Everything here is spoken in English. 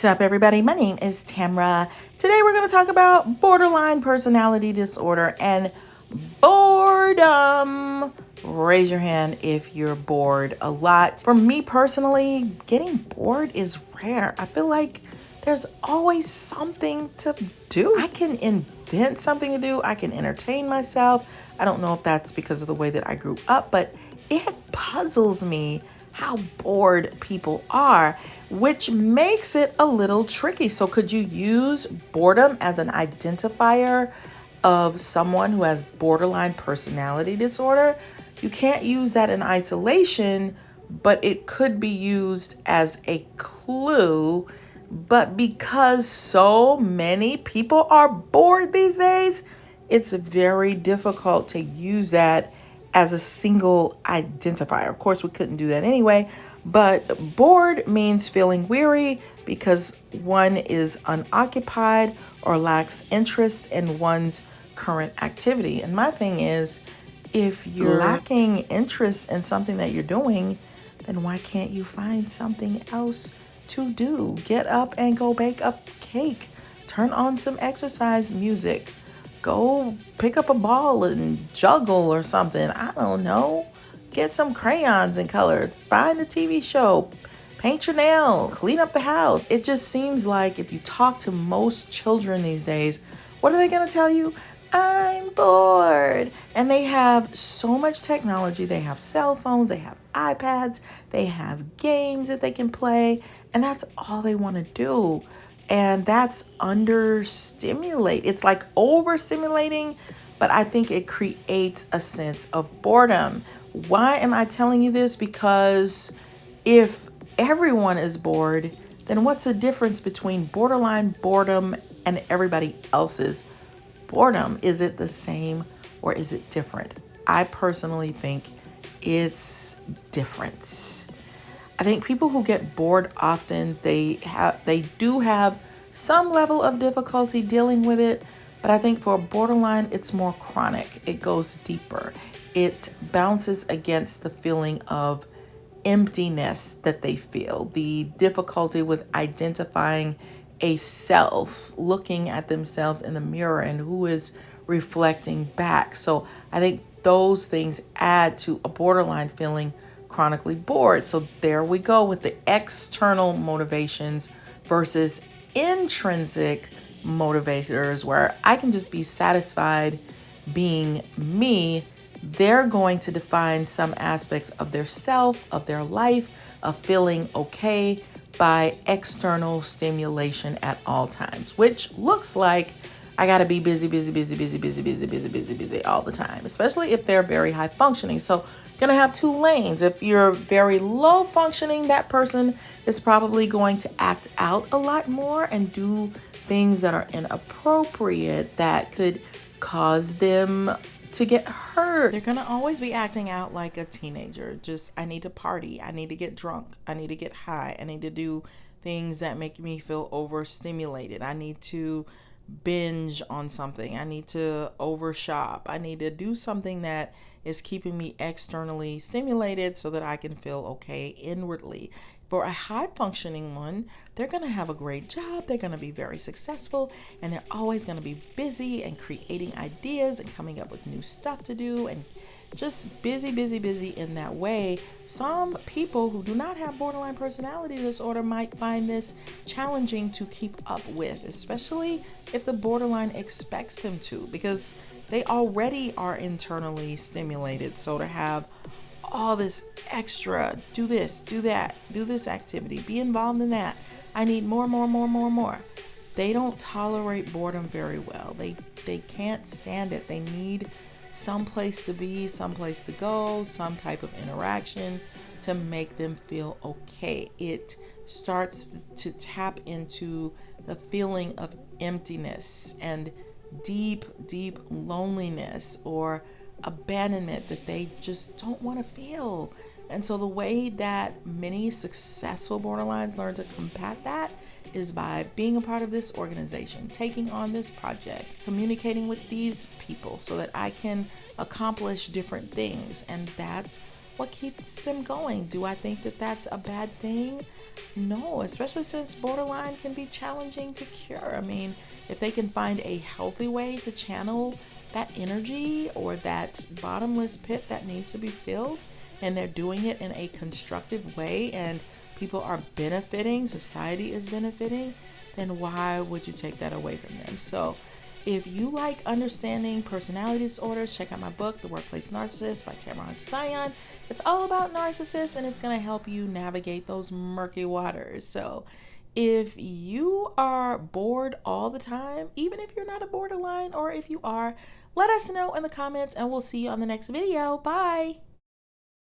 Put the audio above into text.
What's up, everybody? My name is Tamara. Today we're going to talk about borderline personality disorder and boredom. Raise your hand if you're bored a lot. For me personally, getting bored is rare. I feel like there's always something to do. I can invent something to do. I can entertain myself. I don't know if that's because of the way that I grew up, but it puzzles me how bored people are, which makes it a little tricky. So could you use boredom as an identifier of someone who has borderline personality disorder? You can't use that in isolation, but it could be used as a clue. But because so many people are bored these days, it's very difficult to use that as a single identifier. Of course, we couldn't do that anyway, but bored means feeling weary because one is unoccupied or lacks interest in one's current activity. And my thing is, if you're lacking interest in something that you're doing, then why can't you find something else to do? Get up and go bake a cake. Turn on some exercise music. Go pick up a ball and juggle or something. I don't know. Get some crayons and color. Find a TV show. Paint your nails. Clean up the house. It just seems like if you talk to most children these days, what are they going to tell you? I'm bored. And they have so much technology. They have cell phones. They have iPads. They have games that they can play. And that's all they want to do. And that's understimulate. It's like overstimulating, but I think it creates a sense of boredom. Why am I telling you this? Because if everyone is bored, then what's the difference between borderline boredom and everybody else's boredom? Is it the same or is it different? I personally think it's different. I think people who get bored often, they do have some level of difficulty dealing with it, but I think for borderline, it's more chronic. It goes deeper. It bounces against the feeling of emptiness that they feel, the difficulty with identifying a self, looking at themselves in the mirror and who is reflecting back. So I think those things add to a borderline feeling chronically bored. So there we go with the external motivations versus intrinsic motivators, where I can just be satisfied being me. They're going to define some aspects of their self, of their life, of feeling okay by external stimulation at all times, which looks like I gotta be busy all the time, especially if they're very high functioning. So gonna have two lanes. If you're very low functioning, that person is probably going to act out a lot more and do things that are inappropriate that could cause them to get hurt. They're gonna always be acting out like a teenager. Just, I need to party. I need to get drunk. I need to get high. I need to do things that make me feel overstimulated. I need to binge on something. I need to overshop. I need to do something that is keeping me externally stimulated so that I can feel okay inwardly. For a high functioning one, they're going to have a great job. They're going to be very successful, and they're always going to be busy and creating ideas and coming up with new stuff to do and just busy in that way. Some people who do not have borderline personality disorder might find this challenging to keep up with, especially if the borderline expects them to, because they already are internally stimulated. So to have all this extra, do this, do that, do this activity, be involved in that. I need more. They don't tolerate boredom very well. They can't stand it. They need some place to be, some place to go, some type of interaction to make them feel okay. It starts to tap into the feeling of emptiness and deep loneliness or abandonment that they just don't want to feel. And so the way that many successful borderlines learn to combat that is by being a part of this organization, taking on this project, communicating with these people so that I can accomplish different things. And that's what keeps them going. Do I think that that's a bad thing? No, especially since borderline can be challenging to cure. I mean, if they can find a healthy way to channel that energy or that bottomless pit that needs to be filled, and they're doing it in a constructive way, and people are benefiting, society is benefiting, then why would you take that away from them? So if you like understanding personality disorders, check out my book, The Workplace Narcissist by Tamara and Zyon. It's all about narcissists, and it's going to help you navigate those murky waters. So if you are bored all the time, even if you're not a borderline, or if you are, let us know in the comments, and we'll see you on the next video. Bye.